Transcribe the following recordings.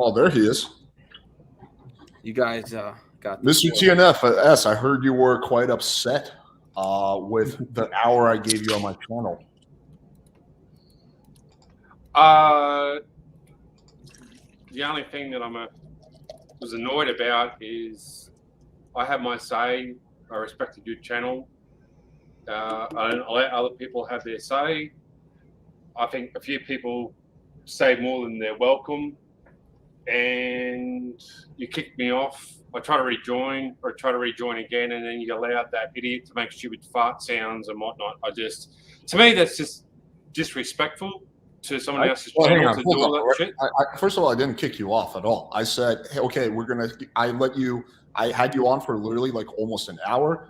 Oh, there he is. You guys got Mr. TNFS, I heard you were quite upset with the hour I gave you on my channel. The only thing that was annoyed about is I have my say. I respect a good channel. I don't let other people have their say. I think a few people say more than they're welcome, and you kicked me off. I try to rejoin again, and then you allow that idiot to make stupid fart sounds and whatnot. To me, that's just disrespectful to someone else's channel to do all that shit. First of all, I didn't kick you off at all. I said, hey, okay, I had you on for literally like almost an hour.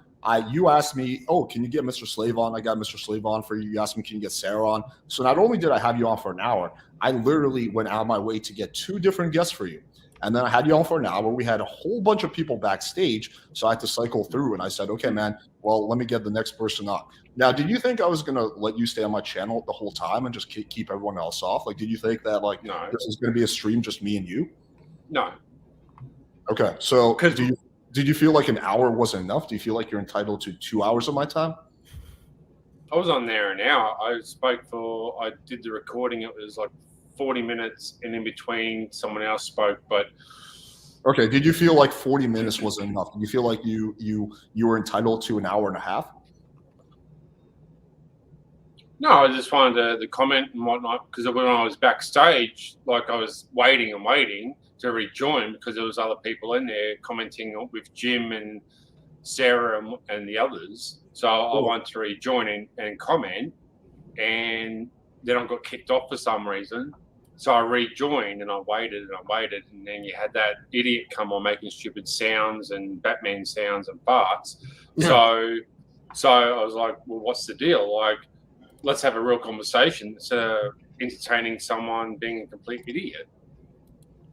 You asked me, oh, can you get Mr. Slave on? I got Mr. Slave on for you. You asked me, can you get Sarah on? So not only did I have you on for an hour, I literally went out of my way to get 2 different guests for you. And then I had you on for an hour. We had a whole bunch of people backstage. So I had to cycle through. And I said, okay, man, well, let me get the next person on. Now, did you think I was going to let you stay on my channel the whole time and just keep everyone else off? Like, did you think that, like, no, this is going to be a stream just me and you? No. Okay. So did you feel like an hour wasn't enough? Do you feel like you're entitled to 2 hours of my time? I was on there an hour. I did the recording. It was like 40 minutes, and in between someone else spoke. But okay, did you feel like 40 minutes wasn't enough? Did you feel like you were entitled to an hour and a half? No, I just wanted the comment and whatnot, because when I was backstage, like, I was waiting to rejoin because there was other people in there commenting with Jim and Sarah and the others. So I wanted to rejoin and comment, and then I got kicked off for some reason. So I rejoined and I waited, and then you had that idiot come on making stupid sounds and Batman sounds and farts. Yeah. So I was like, well, what's the deal? Like, let's have a real conversation instead of entertaining someone being a complete idiot.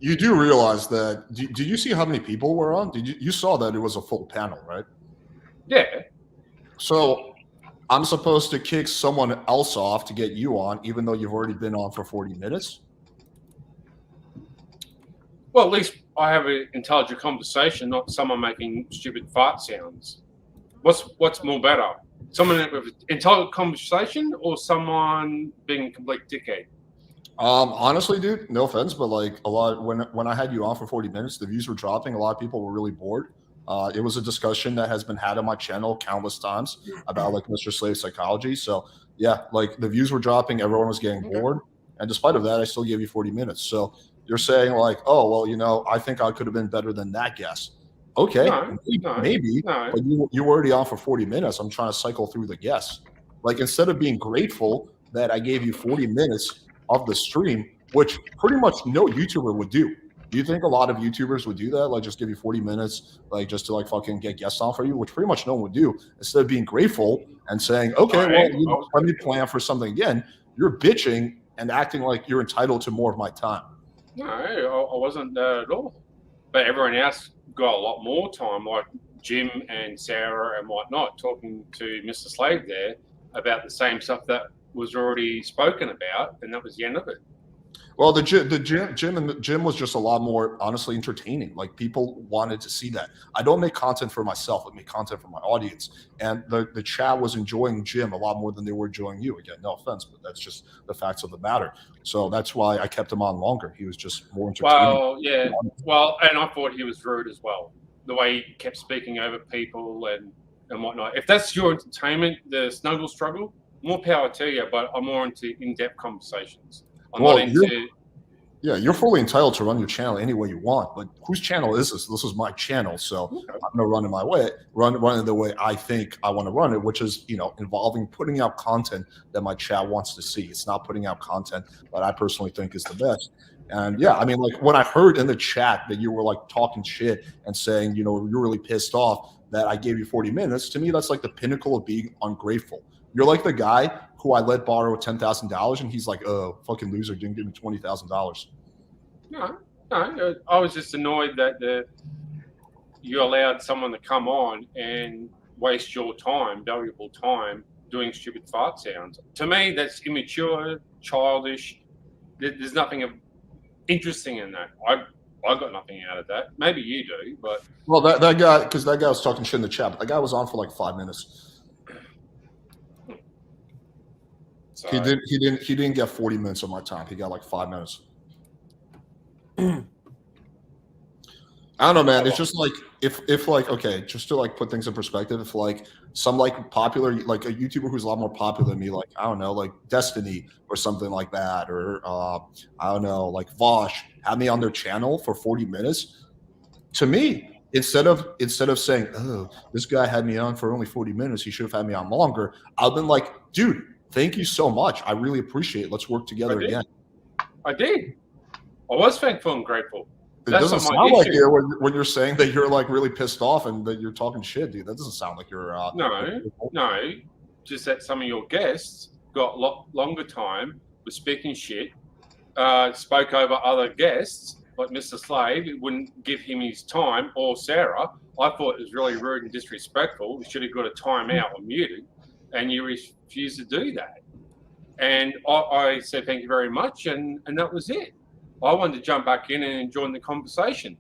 You do realize that? Did you see how many people were on? You saw that it was a full panel, right? Yeah. So I'm supposed to kick someone else off to get you on, even though you've already been on for 40 minutes? Well, at least I have an intelligent conversation, not someone making stupid fart sounds. What's more better? Someone with an intelligent conversation or someone being a complete dickhead? Honestly, dude, no offense, but like when I had you on for 40 minutes, the views were dropping. A lot of people were really bored. It was a discussion that has been had on my channel countless times about like Mr. Slave psychology. So yeah, like the views were dropping. Everyone was getting bored. And despite of that, I still gave you 40 minutes. So you're saying like, oh, well, I think I could have been better than that guest. Okay, maybe, but you were already on for 40 minutes. I'm trying to cycle through the guests. Like, instead of being grateful that I gave you 40 minutes of the stream, which pretty much no YouTuber would do. Do you think a lot of YouTubers would do that? Like, just give you 40 minutes, like, just to like fucking get guests on for you, which pretty much no one would do. Instead of being grateful and saying, okay, well, let me plan for something again, you're bitching and acting like you're entitled to more of my time. No, I wasn't at all. But everyone else got a lot more time, like Jim and Sarah and whatnot, talking to Mr. Slave there about the same stuff that was already spoken about, and that was the end of it. Well, the Jim was just a lot more honestly entertaining. Like, people wanted to see that. I don't make content for myself; I make content for my audience. And the chat was enjoying Jim a lot more than they were enjoying you. Again, no offense, but that's just the facts of the matter. So that's why I kept him on longer. He was just more entertaining. Well, yeah. Well, and I thought he was rude as well. The way he kept speaking over people and whatnot. If that's your entertainment, the snuggle struggle, more power to you. But I'm more into in-depth conversations. You're fully entitled to run your channel any way you want, but whose channel is this? This is my channel, so I'm gonna run it my way, run it the way I think I want to run it, which is, involving putting out content that my chat wants to see. It's not putting out content that I personally think is the best. And yeah, I mean, like, when I heard in the chat that you were like talking shit and saying, you're really pissed off that I gave you 40 minutes, to me, that's like the pinnacle of being ungrateful. You're like the guy who I let borrow $10,000, and he's like, "Oh, fucking loser, didn't give me $20,000." No, I was just annoyed that you allowed someone to come on and waste your time, valuable time, doing stupid fart sounds. To me, that's immature, childish. There's nothing interesting in that. I got nothing out of that. Maybe you do, but Well, that guy, because that guy was talking shit in the chat, but that guy was on for like 5 minutes. so He didn't get 40 minutes of my time. He got like 5 minutes. I don't know, man. It's just like if like, okay, just to like put things in perspective, if like some like popular, like a YouTuber who's a lot more popular than me, like I don't know, like Destiny or something like that, or I don't know, like Vosh had me on their channel for 40 minutes. To me, instead of saying, oh, this guy had me on for only 40 minutes, he should have had me on longer, I've been like, dude, thank you so much. I really appreciate it. Let's work together again. I did. I was thankful and grateful. It That's doesn't not my sound like issue. it when you're saying that you're like really pissed off and that you're talking shit, dude. That doesn't sound like you're. No. Just that some of your guests got longer time, was speaking shit, spoke over other guests like Mr. Slade. It wouldn't give him his time, or Sarah. I thought it was really rude and disrespectful. We should have got a timeout or muted, and you refused to do that. And I said thank you very much, and that was it. I wanted to jump back in and join the conversation.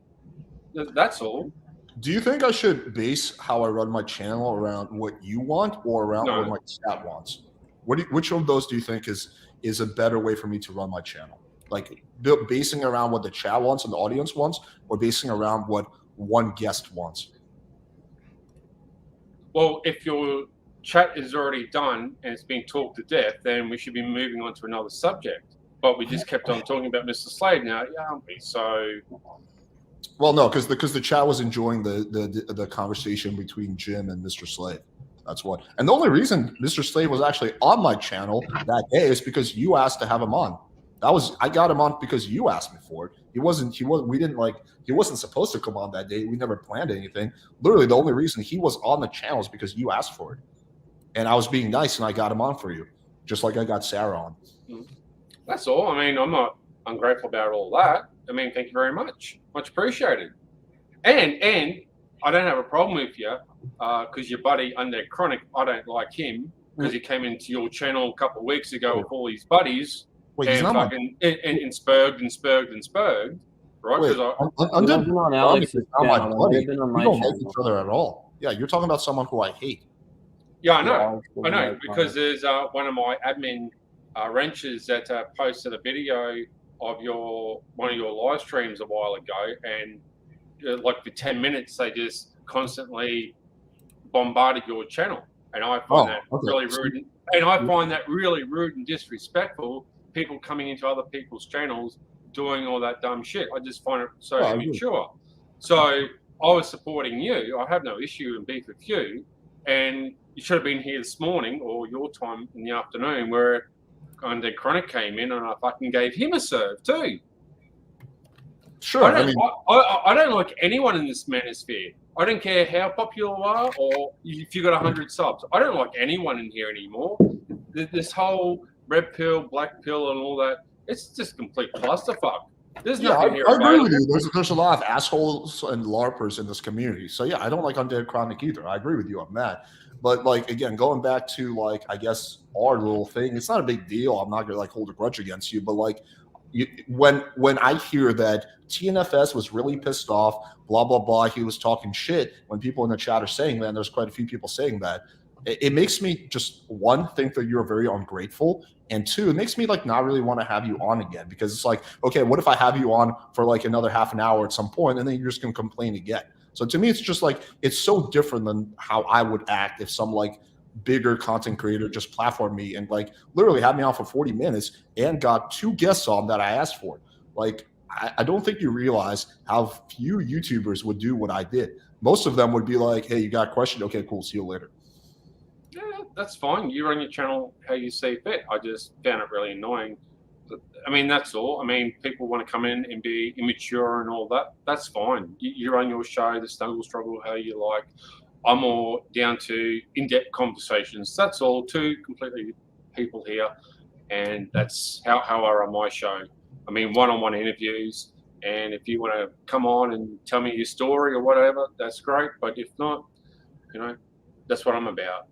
That's all. Do you think I should base how I run my channel around what you want or around No. what my chat wants? Which of those do you think is a better way for me to run my channel? Like basing around what the chat wants and the audience wants, or basing around what one guest wants? Well, if your chat is already done and it's been talked to death, then we should be moving on to another subject. But we just kept on talking about Mr. Slade now, aren't we? So, well, no, because the chat was enjoying the conversation between Jim and Mr. Slade. That's what. And the only reason Mr. Slade was actually on my channel that day is because you asked to have him on. I got him on because you asked me for it. He wasn't supposed to come on that day. We never planned anything. Literally, the only reason he was on the channel is because you asked for it. And I was being nice and I got him on for you, just like I got Sarah on. That's all. I mean, I'm not ungrateful about all that. I mean, thank you very much. Much appreciated. And I don't have a problem with you because your buddy under Chronic, I don't like him because he came into your channel a couple of weeks ago with all his buddies. Wait, and fucking and spurged, right? Wait, I'm on Alex's not my channel, buddy. they've been on We my don't like channel. each other at all. Yeah, you're talking about someone who I hate. Yeah, I know. Yeah, I know because there's one of my admin wrenches that posted a video of one of your live streams a while ago, and like for 10 minutes they just constantly bombarded your channel, and I find that really rude. And I find that really rude and disrespectful. People coming into other people's channels doing all that dumb shit. I just find it so immature. So I was supporting you. I have no issue and beef with you, and you should have been here this morning or your time in the afternoon where Undead Chronic came in and I fucking gave him a serve too. Sure. I don't like anyone in this manosphere. I don't care how popular you are or if you got 100 subs. I don't like anyone in here anymore. This whole red pill, black pill, and all that, it's just complete clusterfuck. There's nothing here. I agree with you. There's a lot of assholes and LARPers in this community. So yeah, I don't like Undead Chronic either. I agree with you on that. But like again, going back to like I guess our little thing, it's not a big deal. I'm not gonna like hold a grudge against you, but like when I hear that TNFS was really pissed off, blah blah blah, he was talking shit. When people in the chat are saying that, and there's quite a few people saying that, it makes me just one think that you're very ungrateful, and two, it makes me like not really want to have you on again because it's like, okay, what if I have you on for like another half an hour at some point, and then you're just gonna complain again? So to me, it's just like it's so different than how I would act if some like bigger content creator just platformed me and like literally had me on for 40 minutes and got 2 guests on that I asked for. Like I don't think you realize how few YouTubers would do what I did. Most of them would be like, hey, you got a question? Okay, cool. See you later. Yeah, that's fine. You run your channel how you see fit. I just found it really annoying. I mean, that's all. I mean, people want to come in and be immature and all that. That's fine. You run your show, the snuggle struggle, how you like. I'm more down to in-depth conversations. That's all. 2 completely people here, and that's how I run my show. I mean, one-on-one interviews, and if you want to come on and tell me your story or whatever, that's great. But if not, that's what I'm about.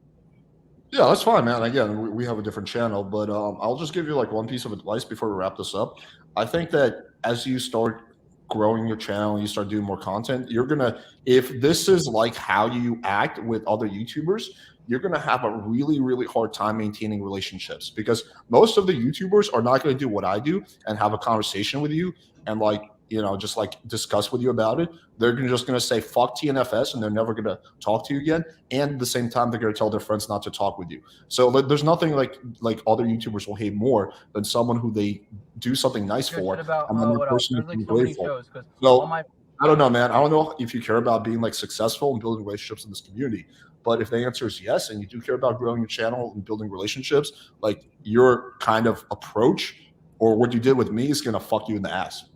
Yeah, that's fine, man. Again, we have a different channel, but I'll just give you like one piece of advice before we wrap this up. I think that as you start growing your channel, you start doing more content, you're gonna, if this is like how you act with other YouTubers, you're gonna have a really, really hard time maintaining relationships, because most of the YouTubers are not gonna do what I do and have a conversation with you and like, you know, just like discuss with you about it. They're just gonna say fuck TNFS and they're never gonna talk to you again. And at the same time, they're gonna tell their friends not to talk with you. So there's nothing like other YouTubers will hate more than someone who they do something nice for, about, and then the what else? person is There's like so many grateful. shows, 'cause So all my I don't know, man. I don't know if you care about being like successful and building relationships in this community, but if the answer is yes, and you do care about growing your channel and building relationships, like your kind of approach or what you did with me is gonna fuck you in the ass.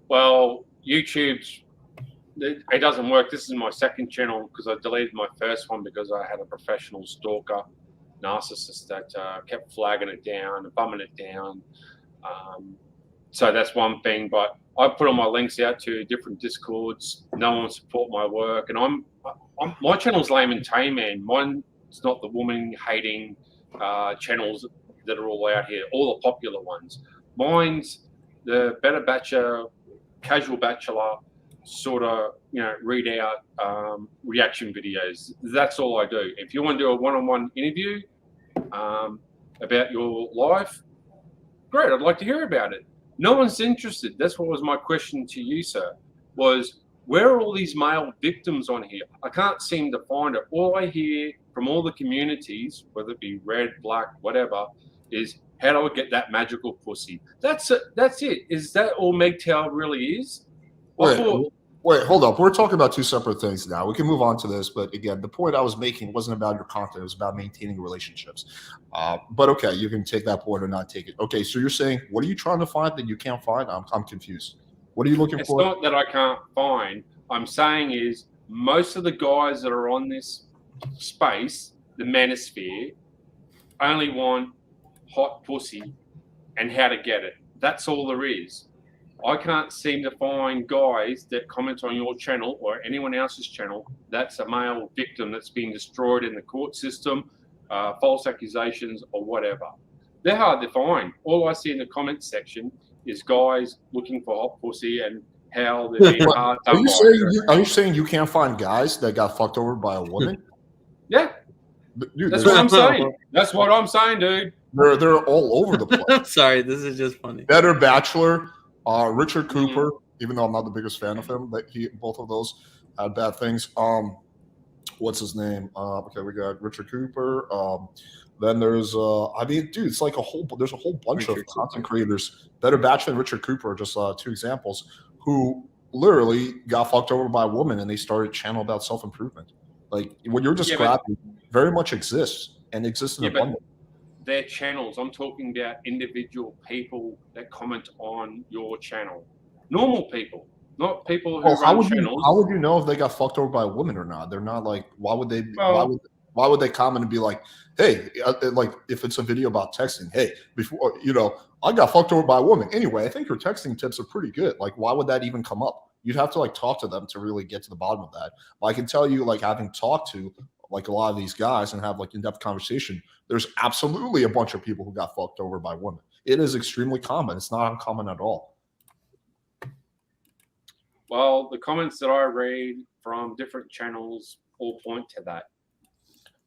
Well, YouTube's, it doesn't work. This is my second channel because I deleted my first one because I had a professional stalker narcissist that kept flagging it down and bumming it down. So that's one thing. But I put all my links out to different Discords. No one support my work, and my channel's lame and tame, man. Mine's not the woman hating channels that are all out here, all the popular ones. Mine's the better bachelor, casual bachelor, sort of, you know, read out reaction videos. That's all I do. If you want to do a one-on-one interview about your life, great, I'd like to hear about it. No one's interested. That's what was my question to you, sir, was where are all these male victims on here? I can't seem to find it. All I hear from all the communities, whether it be red, black, whatever, is how do I get that magical pussy? That's it. That's it. Is that all MGTOW really is? Wait, hold up. We're talking about two separate things now. We can move on to this, but again, the point I was making wasn't about your content. It was about maintaining relationships. But okay, you can take that point or not take it. Okay, so you're saying, what are you trying to find that you can't find? I'm confused. What are you looking for? It's not that I can't find. I'm saying is most of the guys that are on this space, the manosphere, only want hot pussy and how to get it. That's all there is. I can't seem to find guys that comment on your channel or anyone else's channel that's a male victim that's being destroyed in the court system, false accusations or whatever. They're hard to find. All I see in the comments section is guys looking for hot pussy and how they're being hard done by. Are you saying you can't find guys that got fucked over by a woman? Yeah. Dude, that's what I'm saying. That's what I'm saying, dude. They're all over the place. I'm sorry, this is just funny. Better Bachelor, Richard Cooper, even though I'm not the biggest fan of him, but both of those had bad things. What's his name? Okay, we got Richard Cooper. Then there's I mean, dude, it's like there's a whole bunch of content creators. Better Bachelor and Richard Cooper are just two examples who literally got fucked over by a woman and they started a channel about self-improvement. Like what you're describing very much exists and exists in abundance. Their channels. I'm talking about individual people that comment on your channel. Normal people, not people who run channels. How would you know if they got fucked over by a woman or not? They're not like, why would they? Why would they comment and be like, hey, like if it's a video about texting, hey, before I got fucked over by a woman. Anyway, I think your texting tips are pretty good. Like, why would that even come up? You'd have to like talk to them to really get to the bottom of that. But I can tell you, like having talked to like a lot of these guys and have like in-depth conversation, there's absolutely a bunch of people who got fucked over by women. It is extremely common. It's not uncommon at all. Well, the comments that I read from different channels all point to that.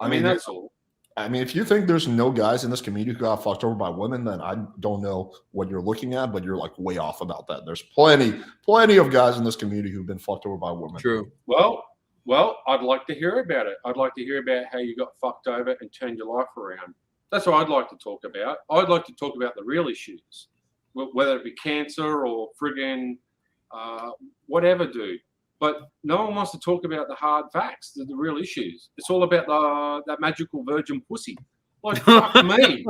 I mean that's all. I mean, if you think there's no guys in this community who got fucked over by women, then I don't know what you're looking at, but you're like way off about that. There's plenty of guys in this community who've been fucked over by women. True. Well, I'd like to hear about it. I'd like to hear about how you got fucked over and turned your life around. That's what I'd like to talk about. I'd like to talk about the real issues, whether it be cancer or friggin' whatever, dude. But no one wants to talk about the hard facts, the real issues. It's all about that magical virgin pussy. Like, fuck me.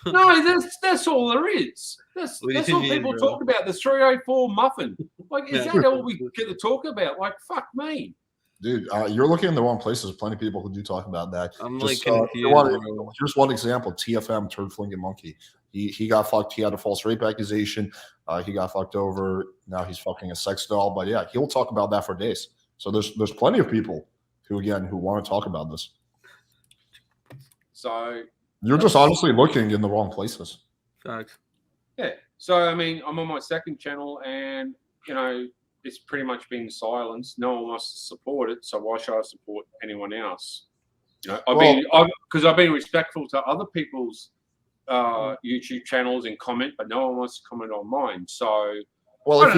No, that's all there is. That's all people talk about. The 304 muffin. Like, is that all we get to talk about? Like, fuck me. Dude, you're looking in the wrong places. There's plenty of people who do talk about that. I'm just, like confused. Here's one example. TFM, Turd Flinging Monkey. He got fucked. He had a false rape accusation. He got fucked over. Now he's fucking a sex doll. But yeah, he'll talk about that for days. So there's plenty of people who want to talk about this. So you're just honestly looking in the wrong places. Facts. Yeah, So I mean, I'm on my second channel, and you know, it's pretty much been silenced. No one wants to support it, so why should I support anyone else? You know, I've been respectful to other people's YouTube channels and comment, but no one wants to comment on mine. So well, I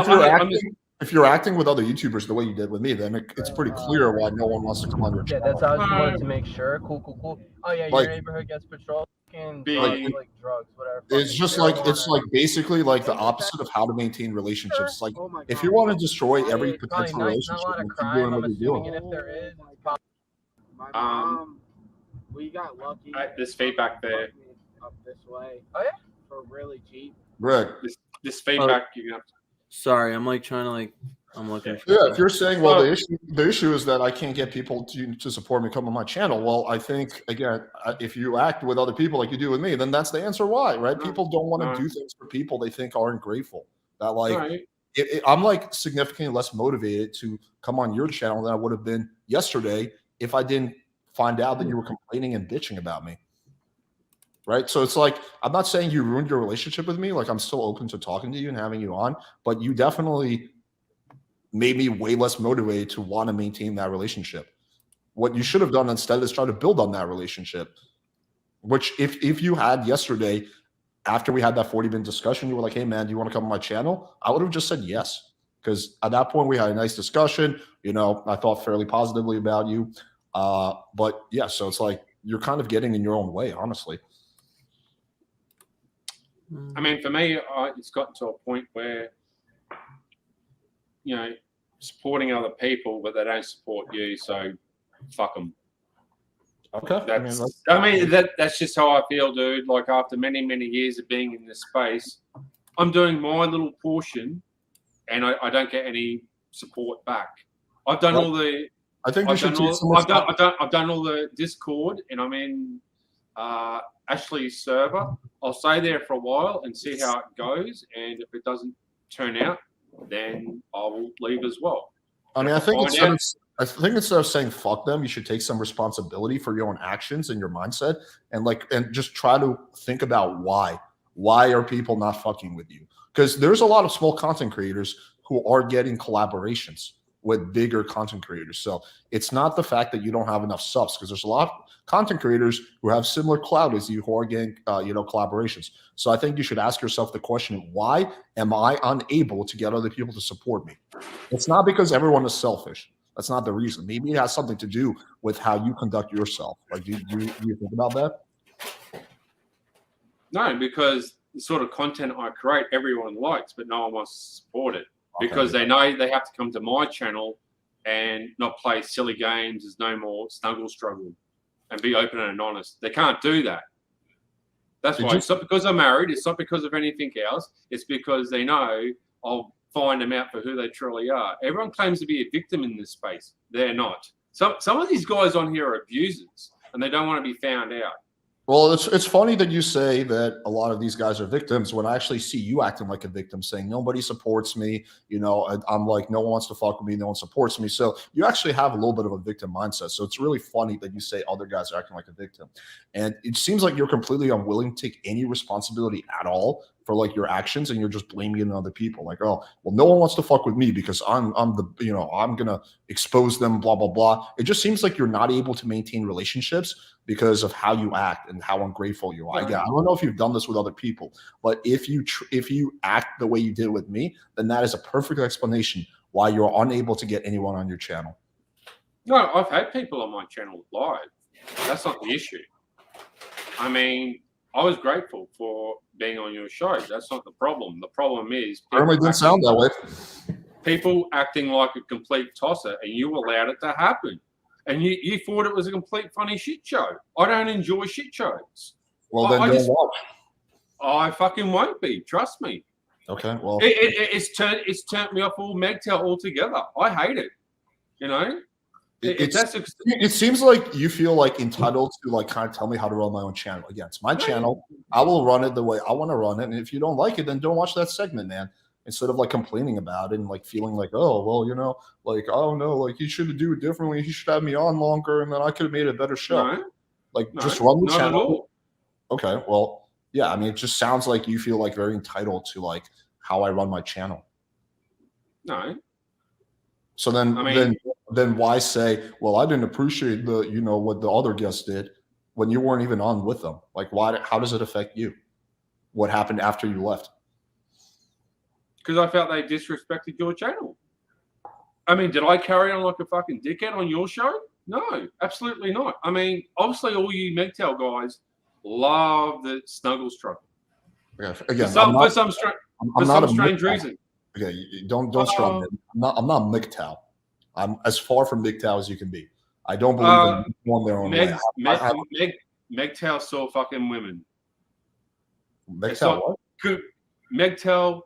don't know. If you're acting with other YouTubers the way you did with me, then it's pretty clear why no one wants to come on your channel. Yeah, that's how I just wanted to make sure. Cool. Oh yeah, your neighborhood gets patrolled. Like drugs, whatever. It's just like basically like the opposite of how to maintain relationships. Like if you want to destroy every potential relationship, not a lot of keep crime, doing I'm what you're doing. assuming, and if there is, My mom, we got lucky. There's feedback there. Up this way. Oh yeah. For really cheap. Right. This feedback you have to. Sorry, I'm like trying to like. I'm looking. Yeah, if you're saying, well, the issue is that I can't get people to support me come on my channel. Well, I think again, if you act with other people like you do with me, then that's the answer why, right? People don't want to do things for people they think aren't grateful. That like, I'm like significantly less motivated to come on your channel than I would have been yesterday if I didn't find out that you were complaining and bitching about me. Right. So it's like, I'm not saying you ruined your relationship with me. Like I'm still open to talking to you and having you on, but you definitely made me way less motivated to want to maintain that relationship. What you should have done instead is try to build on that relationship, which if you had yesterday, after we had that 40-minute discussion, you were like, hey man, do you want to come on my channel? I would have just said yes. Because at that point we had a nice discussion. You know, I thought fairly positively about you. But yeah, so it's like, you're kind of getting in your own way, honestly. I mean, for me, it's gotten to a point where, you know, supporting other people, but they don't support you, so fuck them. Okay. That's just how I feel, dude. Like after many years of being in this space, I'm doing my little portion, and I don't get any support back. I've done all the. I think I've done all the Discord, and I'm in Ashley's server. I'll stay there for a while and see how it goes, and if it doesn't turn out, then I will leave as well. I mean, I think instead of saying fuck them, you should take some responsibility for your own actions and your mindset, and just try to think about why. Why are people not fucking with you? Because there's a lot of small content creators who are getting collaborations with bigger content creators. So it's not the fact that you don't have enough subs, because there's a lot of content creators who have similar clout as you who are getting collaborations. So I think you should ask yourself the question, why am I unable to get other people to support me? It's not because everyone is selfish. That's not the reason. Maybe it has something to do with how you conduct yourself. Like, do you think about that? No, because the sort of content I create, everyone likes, but no one wants to support it. Because they know they have to come to my channel and not play silly games. There's no more snuggle struggle and be open and honest. They can't do that. That's why. It's not because I'm married. It's not because of anything else. It's because they know I'll find them out for who they truly are. Everyone claims to be a victim in this space. They're not. Some of these guys on here are abusers, and they don't want to be found out. Well, it's funny that you say that a lot of these guys are victims when I actually see you acting like a victim, saying nobody supports me. You know, I'm like, no one wants to fuck with me. No one supports me. So you actually have a little bit of a victim mindset. So it's really funny that you say other guys are acting like a victim. And it seems like you're completely unwilling to take any responsibility at all for like your actions, and you're just blaming it on other people. Like, oh, well, no one wants to fuck with me because I'm gonna expose them, blah blah blah. It just seems like you're not able to maintain relationships because of how you act and how ungrateful you are. Again, I don't know if you've done this with other people, but if you act the way you did with me, then that is a perfect explanation why you're unable to get anyone on your channel. No, I've had people on my channel live. That's not the issue. I mean, I was grateful for being on your show. That's not the problem. The problem is certainly didn't sound that way. People acting like a complete tosser, and you allowed it to happen. And you thought it was a complete funny shit show. I don't enjoy shit shows. Well, then don't watch. I fucking won't be. Trust me. Okay. Well, it's turned me off all MGTOW altogether. I hate it. You know. It seems like you feel like entitled to like kind of tell me how to run my own channel. Again, it's my channel. I will run it the way I want to run it. And if you don't like it, then don't watch that segment, man. Instead of like complaining about it and like feeling like, oh, well, like, oh no, like he should do it differently. He should have me on longer, and then I could have made a better show. Just run the channel. Okay, well, Yeah, I mean, it just sounds like you feel like very entitled to like how I run my channel. No. So then, I mean- then why say, well, I didn't appreciate the, you know, what the other guests did when you weren't even on with them? Like, why? How does it affect you? What happened after you left? Because I felt they disrespected your channel. I mean, did I carry on like a fucking dickhead on your show? No, absolutely not. I mean, obviously, all you MGTOW guys love the snuggle struggle. Again, for some strange reason. Okay, don't strong me. I'm not MGTOW. I'm as far from MGTOW as you can be. I don't believe in one their own way. MGTOW saw fucking women. MGTOW what? MGTOW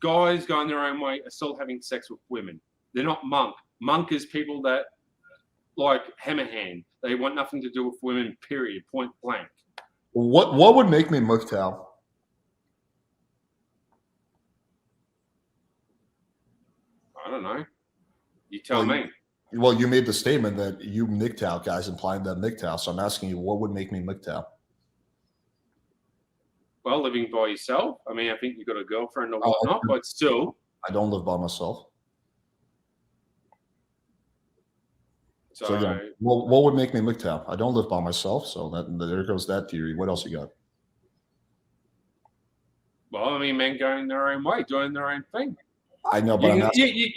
guys going their own way are still having sex with women. They're not monk. Monk is people that like hammerhand. They want nothing to do with women, period, point blank. What would make me MGTOW? I don't know. You tell me. Well, you made the statement that you MGTOW guys, implying that MGTOW. So I'm asking you, what would make me MGTOW? Well, living by yourself. I mean, I think you've got a girlfriend or whatnot, but still. I don't live by myself. So yeah, what would make me MGTOW? I don't live by myself, so there goes that theory. What else you got? Well, I mean, men going their own way, doing their own thing. I know, but I'm asking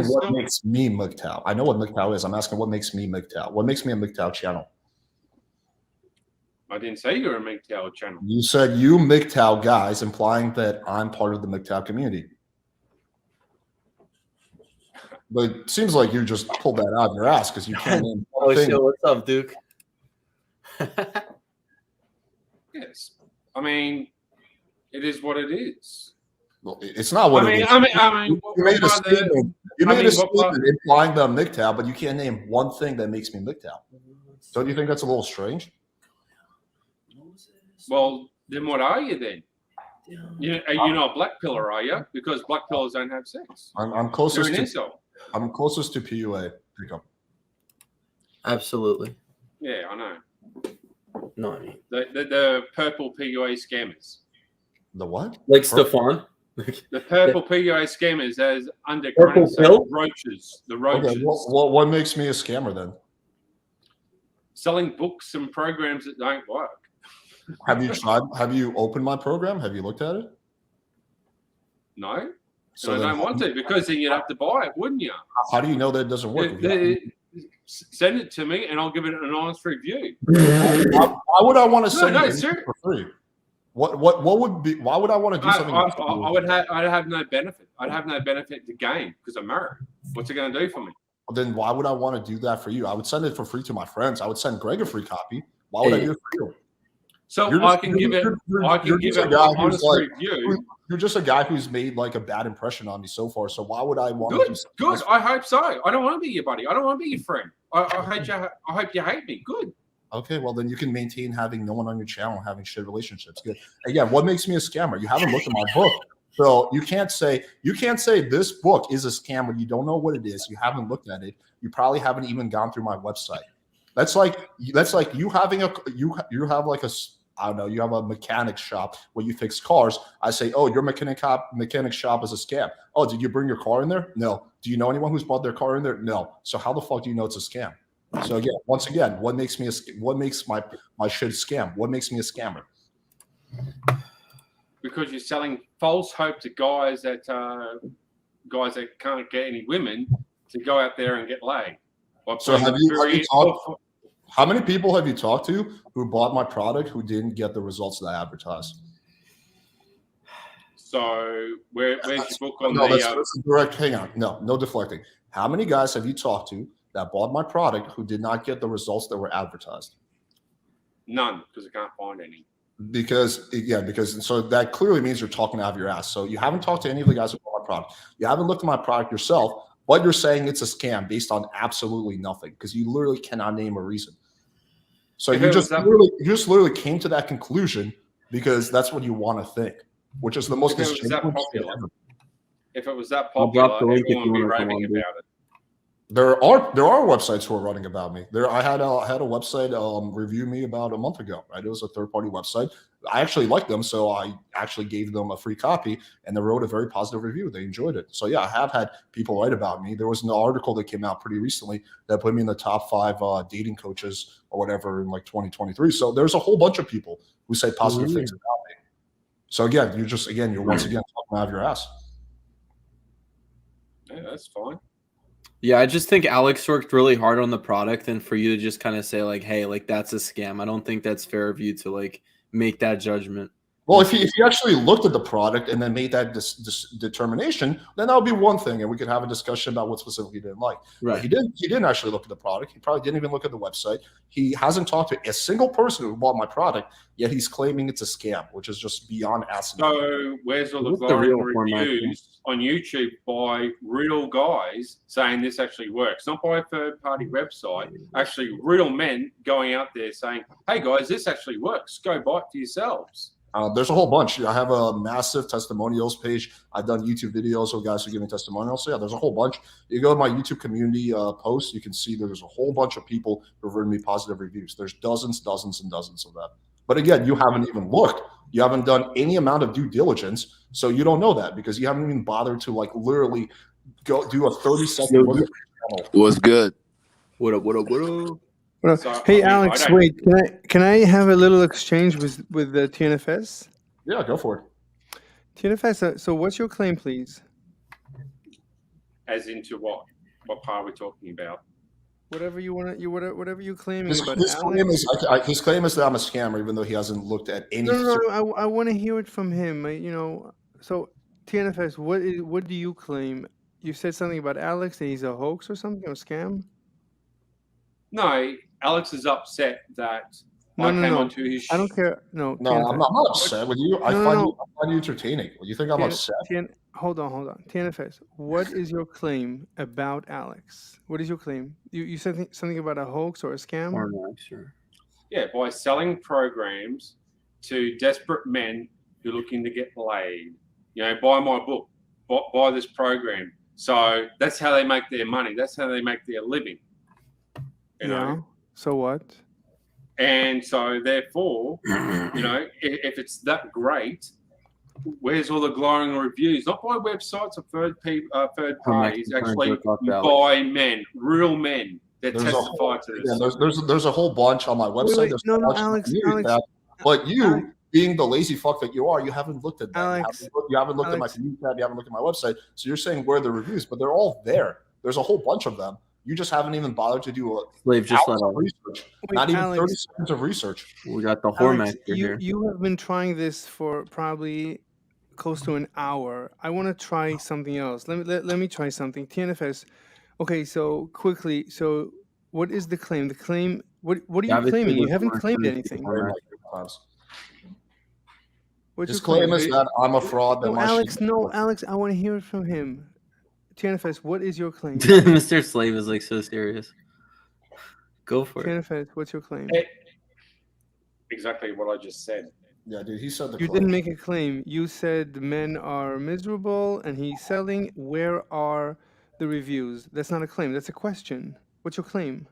what makes me MGTOW. I know what MGTOW is. I'm asking what makes me MGTOW. What makes me a MGTOW channel? I didn't say you're a MGTOW channel. You said you MGTOW guys, implying that I'm part of the MGTOW community. But it seems like you just pulled that out of your ass because you can't name one thing. What's up, Duke? Yes. I mean, it is what it is. Well, it's not what it is. I mean, you made a statement. You made a statement implying that I'm MGTOW, but you can't name one thing that makes me MGTOW. Don't you think that's a little strange? Well, then what are you then? You're not a black pillar, are you? Because black pillars don't have sex. I'm closest You're an to incel. I'm closest to PUA pickup. Absolutely. Yeah, I know. No, I mean The purple PUA scammers. The what? like Stefan. The purple PUA scammers as undercurrents of roaches. The roaches. Okay, what makes me a scammer then? Selling books and programs that don't work. Have you tried? Have you opened my program? Have you looked at it? No. So I don't want to, because then you'd have to buy it, wouldn't you? How do you know that it doesn't work? Send it to me and I'll give it an honest review. Why would I want to send it seriously. for free? What would be? Why would I want to do something? I'd have no benefit. I'd have no benefit to gain because I'm married. What's it going to do for me? Well, then why would I want to do that for you? I would send it for free to my friends. I would send Greg a free copy. Why would I do it for you? So I can give it an honest review. You're just a guy who's made like a bad impression on me so far. So why would I want to do Good. I hope so. I don't want to be your buddy. I don't want to be your friend. I hope you hate me. Good. Okay, well then you can maintain having no one on your channel, having shit relationships. Good. Again, what makes me a scammer? You haven't looked at my book. So you can't say this book is a scam when you don't know what it is. You haven't looked at it. You probably haven't even gone through my website. That's like you having you have like a, I don't know, you have a mechanic shop where you fix cars. I say, oh, your mechanic shop is a scam. Oh, did you bring your car in there? No. Do you know anyone who's brought their car in there? No. So how the fuck do you know it's a scam? So again, once again, what makes my shit scam? What makes me a scammer? Because you're selling false hope to guys that can't get any women to go out there and get laid. So have you talked? How many people have you talked to who bought my product who didn't get the results that I advertised? So where's your book on that's direct? Hang on, no deflecting. How many guys have you talked to that bought my product who did not get the results that were advertised? None, because I can't find any. Because so that clearly means you're talking out of your ass. So you haven't talked to any of the guys who bought my product. You haven't looked at my product yourself. But you're saying it's a scam based on absolutely nothing because you literally cannot name a reason. So you just literally came to that conclusion because that's what you want to think, which is the most. If it was that popular, everyone would be raving about it. There are websites who are running about me. I had a website review me about a month ago. Right, it was a third party website. I actually liked them, so I actually gave them a free copy, and they wrote a very positive review. They enjoyed it. So yeah, I have had people write about me. There was an article that came out pretty recently that put me in the top 5 dating coaches or whatever in like 2023. So there's a whole bunch of people who say positive things about me. So again, you're once again talking out of your ass. Yeah, that's fine. Yeah, I just think Alex worked really hard on the product, and for you to just kind of say like, "Hey, like that's a scam," I don't think that's fair of you to like make that judgment. Well, if you actually looked at the product and then made that determination, then that would be one thing, and we could have a discussion about what specifically he didn't like. Right. But he didn't actually look at the product. He probably didn't even look at the website. He hasn't talked to a single person who bought my product, yet he's claiming it's a scam, which is just beyond asinine. So where's all the What's the real glowing format? reviews on YouTube by real guys saying this actually works? Not by a third-party website. Actually, real men going out there saying, "Hey guys, this actually works. Go buy it for yourselves." There's a whole bunch. I have a massive testimonials page. I've done YouTube videos of guys who give me testimonials. So yeah, there's a whole bunch. You go to my YouTube community post, you can see there's a whole bunch of people who've written me positive reviews. There's dozens and dozens of them. But again, you haven't even looked. You haven't done any amount of due diligence, so you don't know that because you haven't even bothered to like literally go do a 30-second look at the channel. What's good? What up? What up? What up? So, Hey, I mean, Alex, wait. Can I have a little exchange with the TNFS? Yeah, go for it. TNFS. So, what's your claim, please? As into what? What part are we talking about? Whatever you want. Whatever you claiming His about claim Alex. his claim is that I'm a scammer, even though he hasn't looked at any. No. I want to hear it from him. So TNFS. What do you claim? You said something about Alex that he's a hoax or something, or scam. No, Alex is upset that I came onto his. I don't care. No, I'm not upset with you. I find you entertaining. You think I'm upset? Hold on. TNFS. What is your claim about Alex? What is your claim? You said something about a hoax or a scam? Sure. Yeah, by selling programs to desperate men who are looking to get laid. Buy my book, buy this program. So that's how they make their money. That's how they make their living. You know? So what? And so therefore, if it's that great, where's all the glowing reviews? Not by websites or third parties, actually by men, real men that testify to this. Yeah, there's a whole bunch on my website. Alex, but you, being the lazy fuck that you are, you haven't looked at that. Alex, you haven't looked at my community tab. You haven't looked at my website. So you're saying where are the reviews, but they're all there. There's a whole bunch of them. You just haven't even bothered to do research. Not even 30 seconds of research. We got the whore master here. You have been trying this for probably close to an hour. I want to try something else. Let me try something. TNFS. Okay, so quickly. So what is the claim? The claim. What are you claiming? You haven't claimed anything. His claim is that I'm a fraud. Alex, I want to hear it from him. TNFS, what is your claim? Mr. Slave is like so serious. Go for it. TNFS, what's your claim? Exactly what I just said. Yeah, dude, he said You didn't make a claim. You said men are miserable and he's selling. Where are the reviews? That's not a claim. That's a question. What's your claim?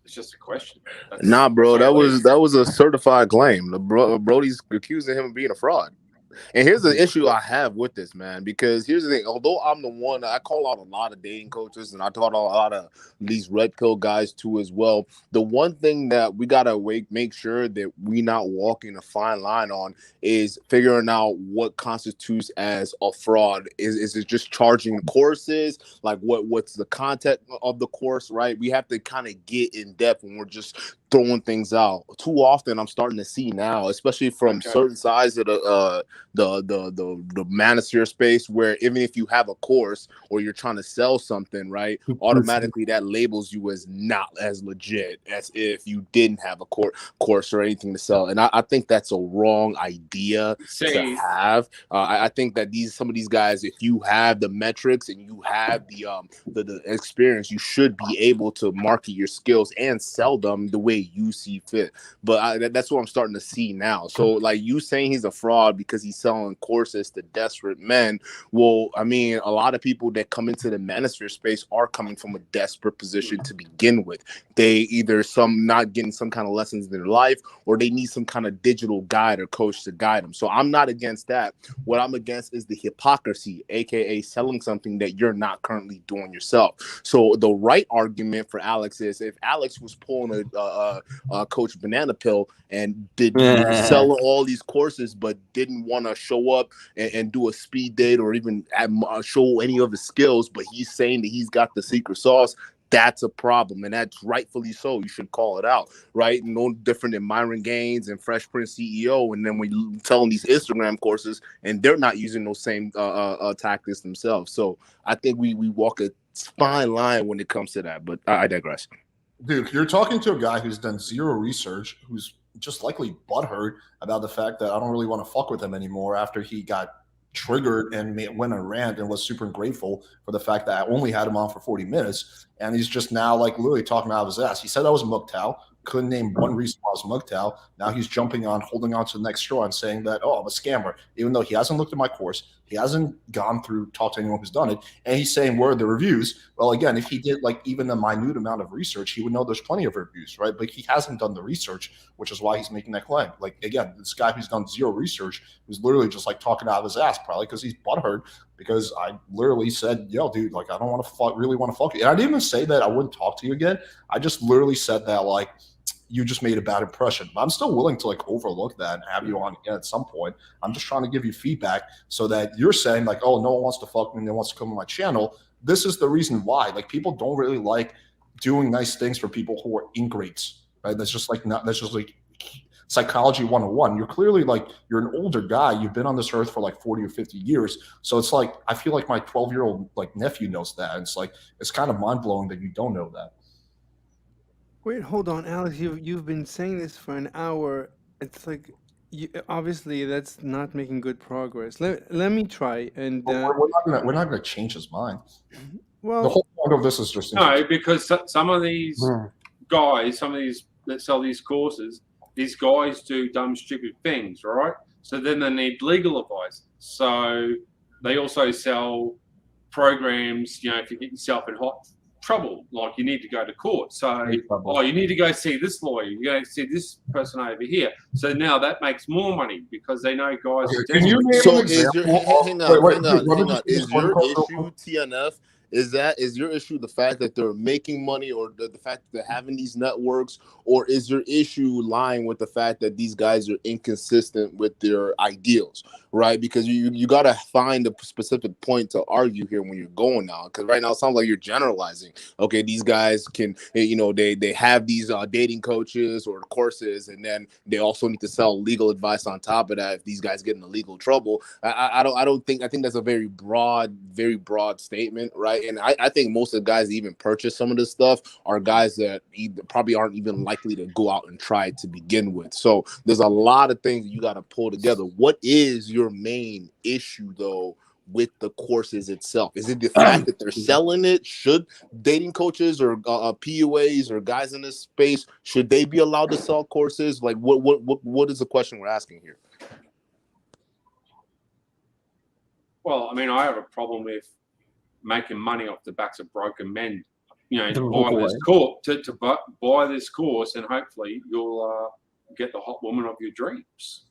It's just a question. Nah, bro, that was a certified claim. Brody's accusing him of being a fraud. And here's the issue I have with this, man, because here's the thing. Although I'm the one, I call out a lot of dating coaches and I taught a lot of these red pill guys too as well. The one thing that we got to make sure that we not walking a fine line on is figuring out what constitutes as a fraud. Is it just charging courses? Like what's the content of the course, right? We have to kind of get in depth when we're just throwing things out. Too often I'm starting to see now, especially from certain sides of the manosphere space, where even if you have a course or you're trying to sell something, right, automatically that labels you as not as legit as if you didn't have a course or anything to sell. And I think that's a wrong idea to have. I think that some of these guys, if you have the metrics and you have the experience, you should be able to market your skills and sell them the way way you see fit. But that's what I'm starting to see now. So like you saying he's a fraud because he's selling courses to desperate men. Well, I mean, a lot of people that come into the manosphere space are coming from a desperate position to begin with. They either not getting some kind of lessons in their life, or they need some kind of digital guide or coach to guide them. So I'm not against that. What I'm against is the hypocrisy, aka selling something that you're not currently doing yourself. So the right argument for Alex is if Alex was pulling a Coach Banana Pill and sell all these courses, but didn't want to show up and do a speed date or even show any of his skills, but he's saying that he's got the secret sauce, that's a problem, and that's rightfully so. You should call it out, right? No different than Myron Gaines and Fresh Prince CEO, and then we tell them these Instagram courses, and they're not using those same tactics themselves. So I think we walk a fine line when it comes to that, but I digress. Dude, you're talking to a guy who's done zero research, who's just likely butthurt about the fact that I don't really want to fuck with him anymore after he got triggered and went on a rant and was super grateful for the fact that I only had him on for 40 minutes. And he's just now like literally talking out of his ass. He said I was a MGTOW. Couldn't name one reason why I was a MGTOW. Now he's jumping on, holding on to the next straw and saying that, oh, I'm a scammer, even though he hasn't looked at my course. He hasn't gone through, talked to anyone who's done it. And he's saying, where are the reviews? Well, again, if he did like even a minute amount of research, he would know there's plenty of reviews, right? But he hasn't done the research, which is why he's making that claim. Like, again, this guy who's done zero research, who's literally just like talking out of his ass, probably because he's butthurt, because I literally said, yo, dude, like, I don't want to really want to fuck you. And I didn't even say that I wouldn't talk to you again. I just literally said that, like, you just made a bad impression. But I'm still willing to like overlook that and have you on again at some point. I'm just trying to give you feedback so that you're saying like, oh, no one wants to fuck me, no one wants to come on my channel. This is the reason why. Like, people don't really like doing nice things for people who are ingrates, right? That's just like psychology 101. You're clearly like, you're an older guy. You've been on this earth for like 40 or 50 years. So it's like, I feel like my 12-year-old like nephew knows that. And it's like, it's kind of mind blowing that you don't know that. Wait, hold on, Alex. You've been saying this for an hour. It's like, obviously that's not making good progress. Let me try. And we're not gonna change his mind. Well, the whole point of this is just no, because some of these guys, some of these that sell these courses, these guys do dumb, stupid things, right? So then they need legal advice. So they also sell programs. You know, if you get yourself in hot trouble, like you need to go to court, so you need to go see this lawyer, you go see this person over here. So now that makes more money because they know guys. Can you name so an example? hang on. Is your issue TNF? Is your issue the fact that they're making money, or the fact that they're having these networks, or is your issue lying with the fact that these guys are inconsistent with their ideals, right? Because you got to find a specific point to argue here when you're going now, because right now it sounds like you're generalizing. Okay, these guys can, you know, they have these dating coaches or courses, and then they also need to sell legal advice on top of that if these guys get into legal trouble. I think that's a very broad statement, right? And I think most of the guys that even purchase some of this stuff are guys that probably aren't even likely to go out and try it to begin with. So there's a lot of things you got to pull together. What is your main issue, though, with the courses itself? Is it the fact that they're selling it? Should dating coaches or PUAs or guys in this space, should they be allowed to sell courses? Like, what is the question we're asking here? Well, I mean, I have a problem with making money off the backs of broken men. You know, to buy this course, and hopefully you'll get the hot woman of your dreams.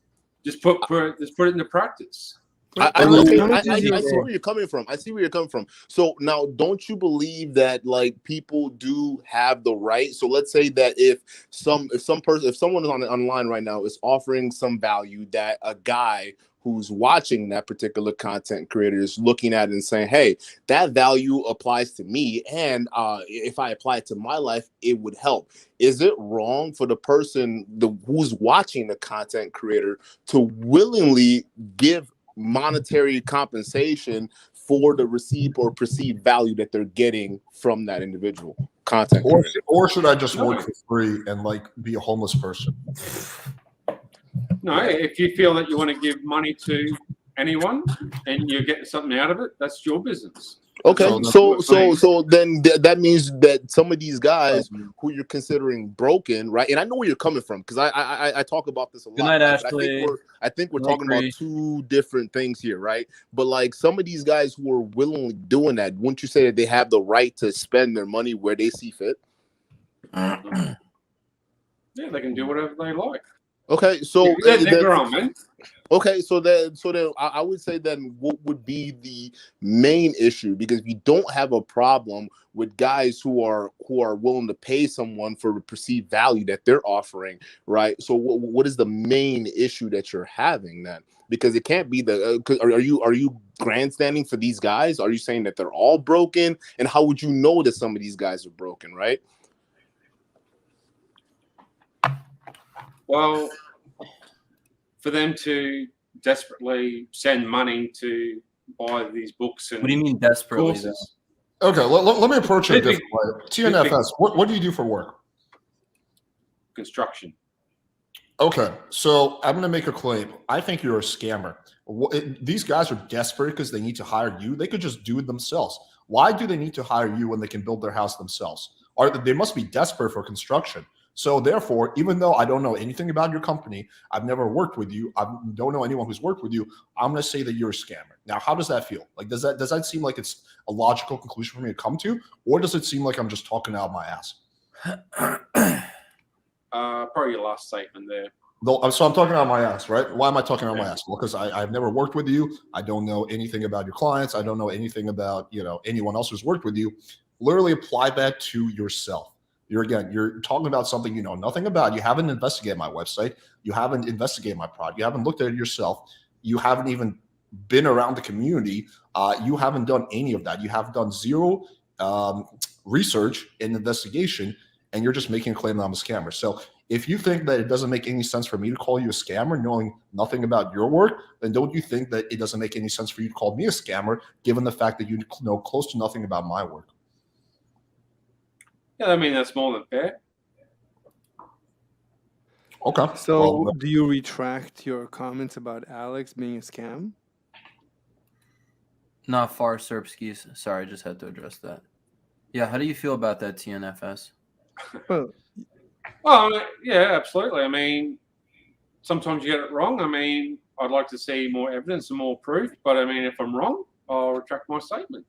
Just put it into practice. I see where you're coming from. So now, don't you believe that like people do have the right? So let's say that if someone is online right now is offering some value that a guy who's watching that particular content creator is looking at and saying, hey, that value applies to me, and if I apply it to my life, it would help. Is it wrong for the person who's watching the content creator to willingly give monetary compensation for the received or perceived value that they're getting from that individual content creator? Or should I just work for free and like be a homeless person? No, if you feel that you want to give money to anyone and you're getting something out of it, that's your business. Okay, So- so then that means that some of these guys who you're considering broken, right? And I know where you're coming from because I talk about this a lot. Good night, right? But Ashley. I think we're Good night, talking about Bree. two different things here, right? But like some of these guys who are willingly doing that, wouldn't you say that they have the right to spend their money where they see fit? Yeah, they can do whatever they like. Okay, so Yeah, they're grown, man. okay, so then I would say then what would be the main issue, because we don't have a problem with guys who are willing to pay someone for the perceived value that they're offering, right? So what is the main issue that you're having then? Because it can't be the are you grandstanding for these guys? Are you saying that they're all broken? And how would you know that some of these guys are broken, right? Well, for them to desperately send money to buy these books and What do you mean desperately? Though? courses. Okay, let me approach it a different way. TNFS, what do you do for work? Construction. Okay, so I'm going to make a claim. I think you're a scammer. These guys are desperate because they need to hire you. They could just do it themselves. Why do they need to hire you when they can build their house themselves? Or they must be desperate for construction. So therefore, even though I don't know anything about your company, I've never worked with you, I don't know anyone who's worked with you, I'm going to say that you're a scammer. Now, how does that feel? Like, does that seem like it's a logical conclusion for me to come to? Or does it seem like I'm just talking out my ass? Probably your last statement there. So I'm talking out my ass, right? Why am I talking out my ass? Well, because I've never worked with you. I don't know anything about your clients. I don't know anything about anyone else who's worked with you. Literally apply that to yourself. You're talking about something you know nothing about. You haven't investigated my website. You haven't investigated my product. You haven't looked at it yourself. You haven't even been around the community. You haven't done any of that. You have done zero research and investigation, and you're just making a claim that I'm a scammer. So if you think that it doesn't make any sense for me to call you a scammer knowing nothing about your work, then don't you think that it doesn't make any sense for you to call me a scammer given the fact that you know close to nothing about my work? Yeah, I mean, that's more than fair. Okay. So do you retract your comments about Alex being a scam? Not far, Serpskis. Sorry, I just had to address that. Yeah, how do you feel about that, TNFS? Well, Yeah, absolutely. I mean, sometimes you get it wrong. I mean, I'd like to see more evidence and more proof. But I mean, if I'm wrong, I'll retract my statement.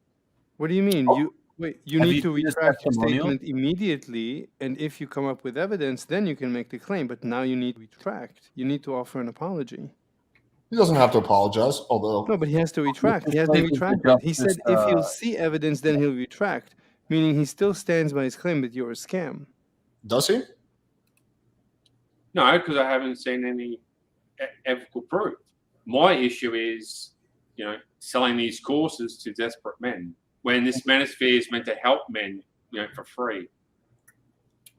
what do you mean? You Have need you to seen his retract your testimonial? statement immediately, and if you come up with evidence, then you can make the claim. But now you need to retract. You need to offer an apology. He doesn't have to apologize, although No, but he has to retract. He has to Like, is the retract it. He said justice, if he'll see evidence, then he'll retract, meaning he still stands by his claim that you're a scam. does he? No, because I haven't seen any ethical proof. My issue is, selling these courses to desperate men when this manosphere is meant to help men, for free.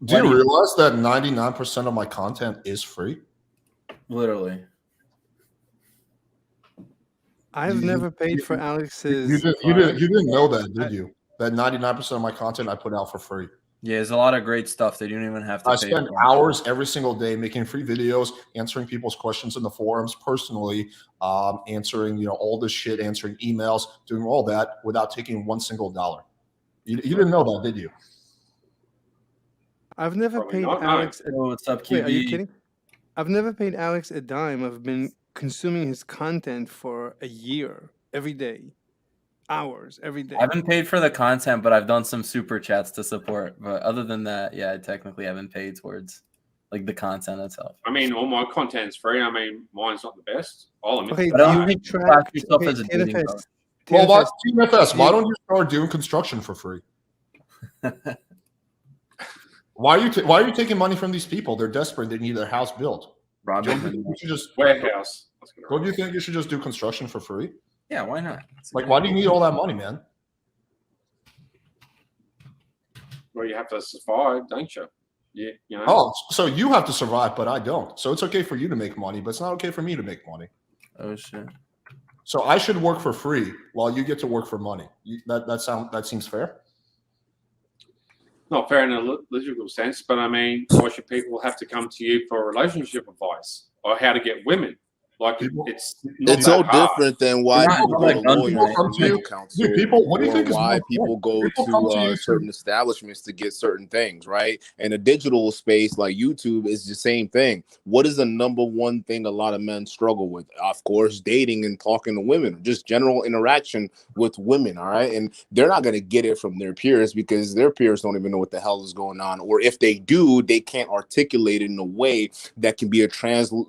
Do you realize that 99% of my content is free? Literally. I've never paid for Alex's. You didn't know that, did you? That 99% of my content I put out for free. Yeah, there's a lot of great stuff that you don't even have to I pay spend for. hours every single day making free videos, answering people's questions in the forums personally, answering all this shit, answering emails, doing all that without taking one single dollar. You didn't know that, did you? I've never Probably paid not, no. Alex. Oh, what's up, QB? Wait, are you kidding? I've never paid Alex a dime. I've been consuming his content for a year, every day, hours, every day. I haven't paid for the content, but I've done some super chats to support. But other than that, yeah, I technically haven't paid towards like the content itself. I mean, all my content's free. I mean, mine's not the best. I'll admit Okay, that. I don't you think you retract. class yourself Okay, as a dating TNFS, coach. Well, why, TNFS, TNFS, why don't you start doing construction for free? Why are you taking money from these people? They're desperate. They need their house built. Don't you think you should just Warehouse. Don't you think you should just do construction for free? Yeah, why not? Like, why do you need all that money, man? Well, you have to survive, don't you? Yeah, Oh, so you have to survive, but I don't. So it's okay for you to make money, but it's not okay for me to make money. Oh shit. So I should work for free while you get to work for money. That seems fair. Not fair in a logical sense, but I mean, why should people have to come to you for relationship advice or how to get women? Like People- it's not It's so that hard. different than why Not people go like to guns, lawyers right? or legal counsel, Dude, people, what do you or think is why more people go People come to to you certain establishments to get certain things, right? And a digital space like YouTube is the same thing. What is the number one thing a lot of men struggle with? Of course, dating and talking to women, just general interaction with women, all right? And they're not going to get it from their peers because their peers don't even know what the hell is going on. Or if they do, they can't articulate it in a way that can be a transferable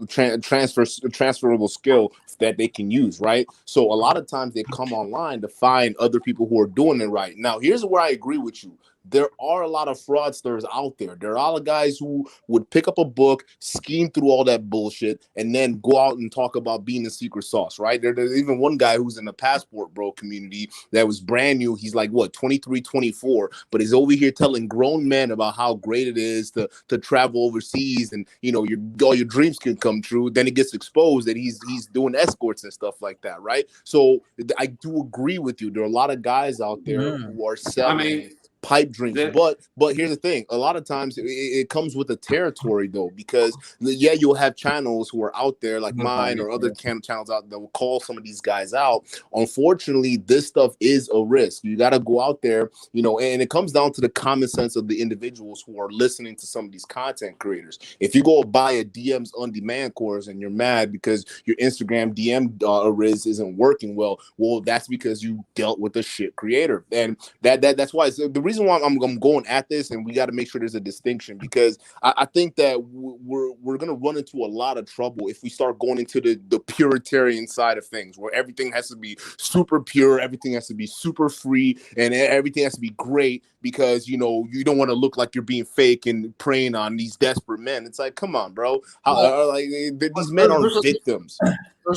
skill that they can use, right? So a lot of times they come online to find other people who are doing it right. Now, here's where I agree with you. There are a lot of fraudsters out there. There are a lot of guys who would pick up a book, scheme through all that bullshit, and then go out and talk about being the secret sauce, right? There's even one guy who's in the Passport Bro community that was brand new. He's like, what, 23, 24, but he's over here telling grown men about how great it is to travel overseas and, you know, all your dreams can come true. Then it gets exposed that he's doing escorts and stuff like that, right? So I do agree with you. There are a lot of guys out there who are selling pipe dreams, but here's the thing: a lot of times it comes with the territory, though, because yeah, you'll have channels who are out there like mine or other channels out that will call some of these guys out. Unfortunately, this stuff is a risk. You got to go out there, you know, and it comes down to the common sense of the individuals who are listening to some of these content creators. If you go buy a DMs on demand course and you're mad because your Instagram DM Riz isn't working well, that's because you dealt with a shit creator, and that's why the reason why I'm going at this, and we got to make sure there's a distinction, because I think that we're gonna run into a lot of trouble if we start going into the puritarian side of things, where everything has to be super pure, everything has to be super free, and everything has to be great because, you know, you don't want to look like you're being fake and preying on these desperate men. It's like, come on, bro. These men are victims.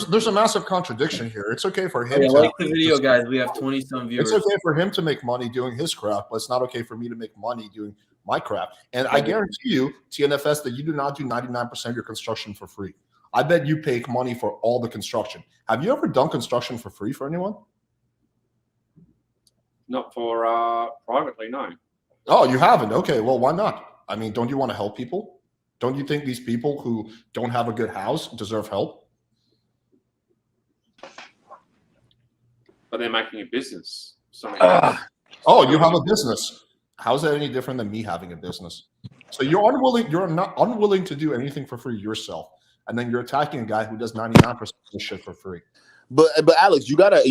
There's a massive contradiction here. It's okay for him. Yeah, like the video, guys. We have 20-some viewers. It's okay for him to make money doing his craft, but it's not okay for me to make money doing my craft. And I guarantee you, TNFS, that you do not do 99% of your construction for free. I bet you pay money for all the construction. Have you ever done construction for free for anyone? Not for privately, no. Oh, you haven't? Okay, well, why not? I mean, don't you want to help people? Don't you think these people who don't have a good house deserve help? But they're making a business. Oh, you have a business. How's that any different than me having a business? So you're not unwilling to do anything for free yourself, and then you're attacking a guy who does 99% of the shit for free. But Alex, you gotta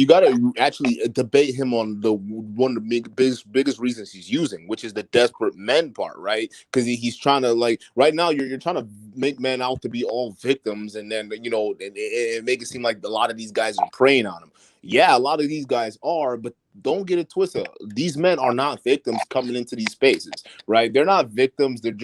actually debate him on one of the biggest reasons he's using, which is the desperate men part, right? Because he's trying to, like, right now you're trying to make men out to be all victims, and then, you know, and make it seem like a lot of these guys are preying on him. Yeah, a lot of these guys are, but don't get it twisted. These men are not victims coming into these spaces, right? They're not victims. They're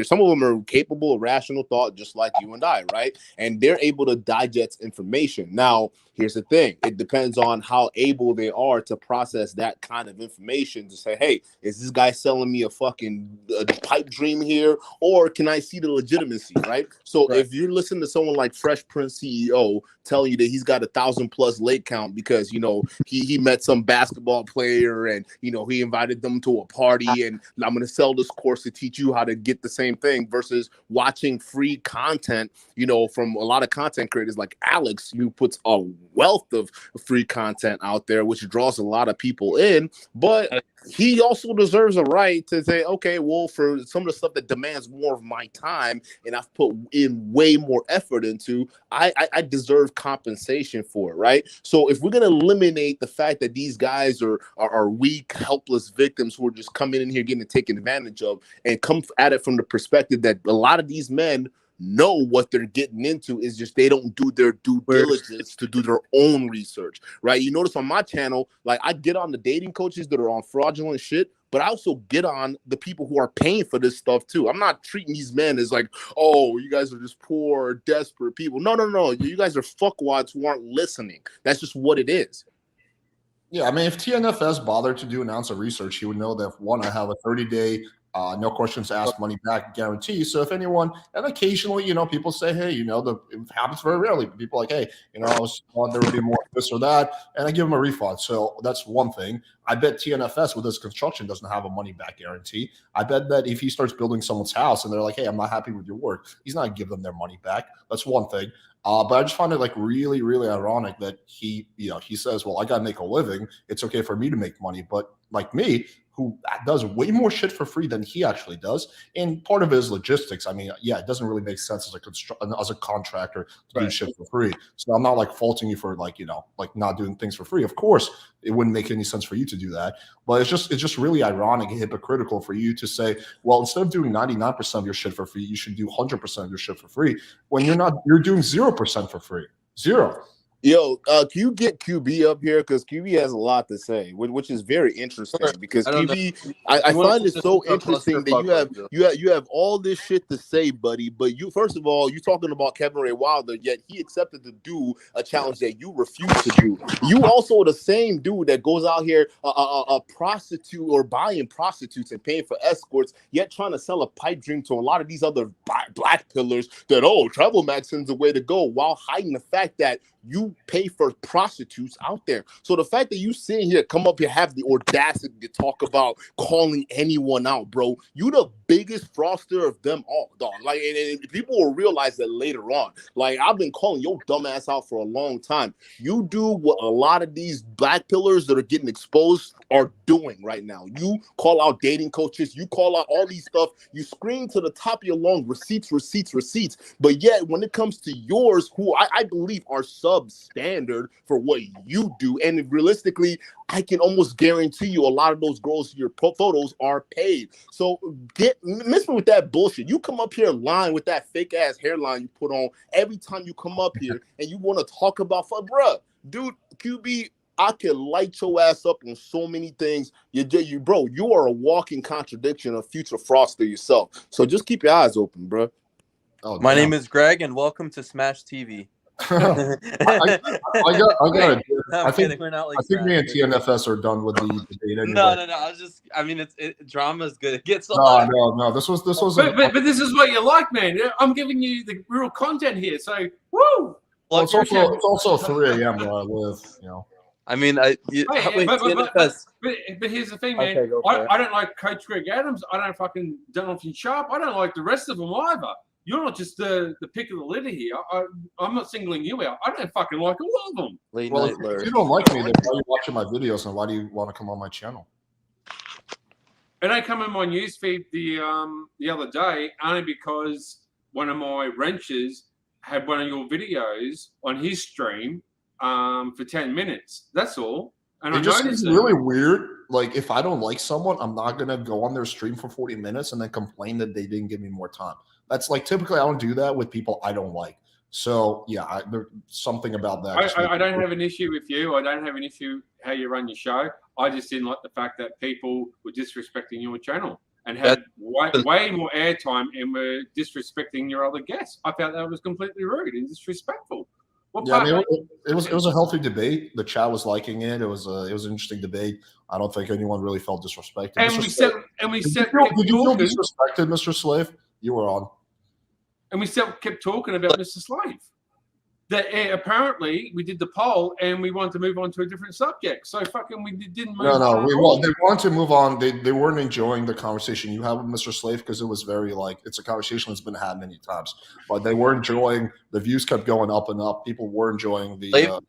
some of them are capable of rational thought, just like you and I, right? And they're able to digest information. Now, here's the thing. It depends on how able they are to process that kind of information to say, hey, is this guy selling me a fucking pipe dream here? Or can I see the legitimacy, right? So if you're listening to someone like Fresh Prince CEO telling you that he's got 1,000+ lake count because, you know, he met some basketball player and, you know, he invited them to a party, and I'm going to sell this course to teach you how to get the same thing, versus watching free content, you know, from a lot of content creators like Alex, who puts a wealth of free content out there, which draws a lot of people in. But he also deserves a right to say, okay, well, for some of the stuff that demands more of my time and I've put in way more effort into, I deserve compensation for it, right? So if we're going to eliminate the fact that these guys are weak, helpless victims who are just coming in here getting taken advantage of, and come at it from the perspective that a lot of these men know what they're getting into, is just they don't do their due diligence to do their own research, right? You notice on my channel, like, I get on the dating coaches that are on fraudulent shit, but I also get on the people who are paying for this stuff too. I'm not treating these men as like, oh, you guys are just poor, desperate people. No. You guys are fuckwads who aren't listening. That's just what it is. Yeah, I mean, if TNFS bothered to do an ounce of research, he would know that, one, I have a 30-day No questions asked, money back guarantee. So if anyone, and occasionally, people say, hey, it happens very rarely, but people are like, hey, I was thought there would be more this or that, and I give them a refund. So that's one thing. I bet TNFS with his construction doesn't have a money back guarantee. I bet that if he starts building someone's house and they're like, hey, I'm not happy with your work, he's not giving them their money back. That's one thing. But I just find it like really, really ironic that he says, well, I got to make a living. It's okay for me to make money. But like me, who does way more shit for free than he actually does. And part of it is logistics. I mean, yeah, it doesn't really make sense as a contractor to do shit for free. So I'm not like faulting you for like not doing things for free. Of course, it wouldn't make any sense for you to do that. But it's just really ironic and hypocritical for you to say, well, instead of doing 99% of your shit for free, you should do 100% of your shit for free when you're doing 0% for free. Zero. Yo, can you get QB up here? Because QB has a lot to say, which is very interesting. Because QB, I find it so interesting that you have all this shit to say, buddy. But you, first of all, you're talking about Kevin Ray Wilder, yet he accepted to do a challenge that you refuse to do. You also the same dude that goes out here a prostitute or buying prostitutes and paying for escorts, yet trying to sell a pipe dream to a lot of these other black pillars that Travel Maxim's the way to go, while hiding the fact that you pay for prostitutes out there. So the fact that you sitting here, come up here, have the audacity to talk about calling anyone out, bro, you the biggest fraudster of them all, dog. Like, and people will realize that later on. Like, I've been calling your dumbass out for a long time. You do what a lot of these black pillars that are getting exposed are doing right now. You call out dating coaches, you call out all these stuff, you scream to the top of your lungs, receipts. But yet, when it comes to yours, who I believe are substandard for what you do, and realistically, I can almost guarantee you a lot of those girls, your photos are paid. So miss me with that bullshit. You come up here lying with that fake ass hairline you put on every time you come up here, and you want to talk about, bruh, dude, QB, I can light your ass up on so many things. Bro, you are a walking contradiction of future fraudster yourself. So just keep your eyes open, bro. Oh, my name is Greg, and welcome to Smash TV. I think me and TNFS are done with the debate anyway. No. Drama's good. It gets no. This was. But this is what you like, man. I'm giving you the real content here. So woo. Well, it's also 3 a.m. where I live. I mean, but here's the thing, man. Okay, I don't like Coach Greg Adams. I don't fucking Donaldson Sharp. I don't like the rest of them either. You're not just the pick of the litter here. I'm not singling you out. I don't fucking like all of them. Well, if you don't like me, then why are you watching my videos and why do you want to come on my channel? And I come in my newsfeed the other day only because one of my wrenches had one of your videos on his stream for 10 minutes. That's all. And it just seems really weird. Like, if I don't like someone, I'm not going to go on their stream for 40 minutes and then complain that they didn't give me more time. That's like, typically I don't do that with people I don't like. So yeah, there's something about that. I don't have an issue with you. I don't have an issue how you run your show. I just didn't like the fact that people were disrespecting your channel and had way more airtime and were disrespecting your other guests. I felt that was completely rude and disrespectful. Yeah, I mean, it was a healthy debate. The chat was liking it. It was an interesting debate. I don't think anyone really felt disrespected. And we said, did you feel disrespected, Mr. Slave? You were on. And we kept talking about Mr. Slave. That apparently we did the poll and we wanted to move on to a different subject. So fucking we didn't move on. No, they wanted to move on. They weren't enjoying the conversation you had with Mr. Slave because it was very it's a conversation that's been had many times. But they were enjoying, the views kept going up and up. People were enjoying the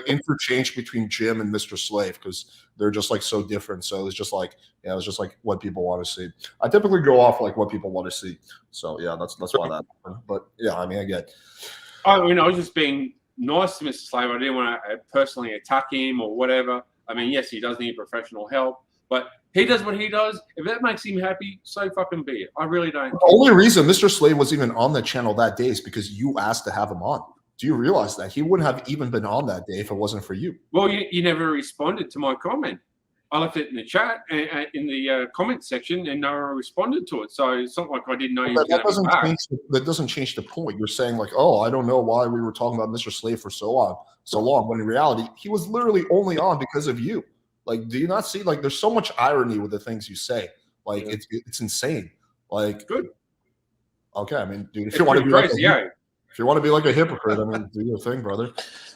interchange between Jim and Mr. Slave because they're just so different. So it was just what people want to see. I typically go off what people want to see. So yeah, that's why that happened. But yeah, I mean, again. I was just being nice to Mr. Slave. I didn't want to personally attack him or whatever. I mean, yes, he does need professional help, but he does what he does. If that makes him happy, so fucking be it. I really don't. The only reason Mr. Slave was even on the channel that day is because you asked to have him on. Do you realize that? He wouldn't have even been on that day if it wasn't for you. Well, you never responded to my comment. I left it in the chat, in the comment section, and no one responded to it. So it's not like I didn't know you were going to be back. That doesn't change the point. You're saying oh, I don't know why we were talking about Mr. Slave for so long, when in reality, he was literally only on because of you. Do you not see, there's so much irony with the things you say. Like it's insane. Like good. Okay, I mean, dude, if It's you want to pretty be like crazy, yeah. if you want to be like a hypocrite, I mean, do your thing, brother.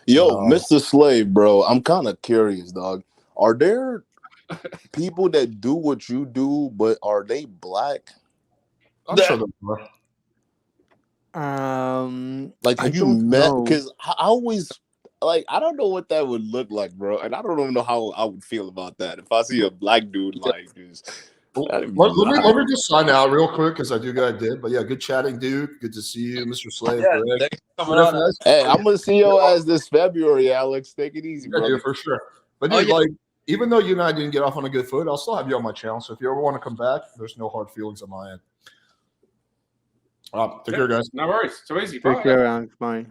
Yo, Mr. Slave, bro, I'm kind of curious, dog. Are there people that do what you do, but are they black? I'm sure there are. Like, I have you don't met? know. Because I always like, I don't know what that would look like, bro, and I don't even know how I would feel about that if I see a black dude like just. Let me just sign out real quick because I do got a dip. But yeah, good chatting, dude. Good to see you, Mr. Slave. Yeah, Greg. thanks for coming on. Hey, I'm gonna see your ass this February, Alex. Take it easy, bro. Yeah, for sure. But dude, like, even though you and I didn't get off on a good foot, I'll still have you on my channel. So if you ever want to come back, there's no hard feelings on my end. Take care, guys. No worries. So easy. Take Bye. care, Alex. Bye.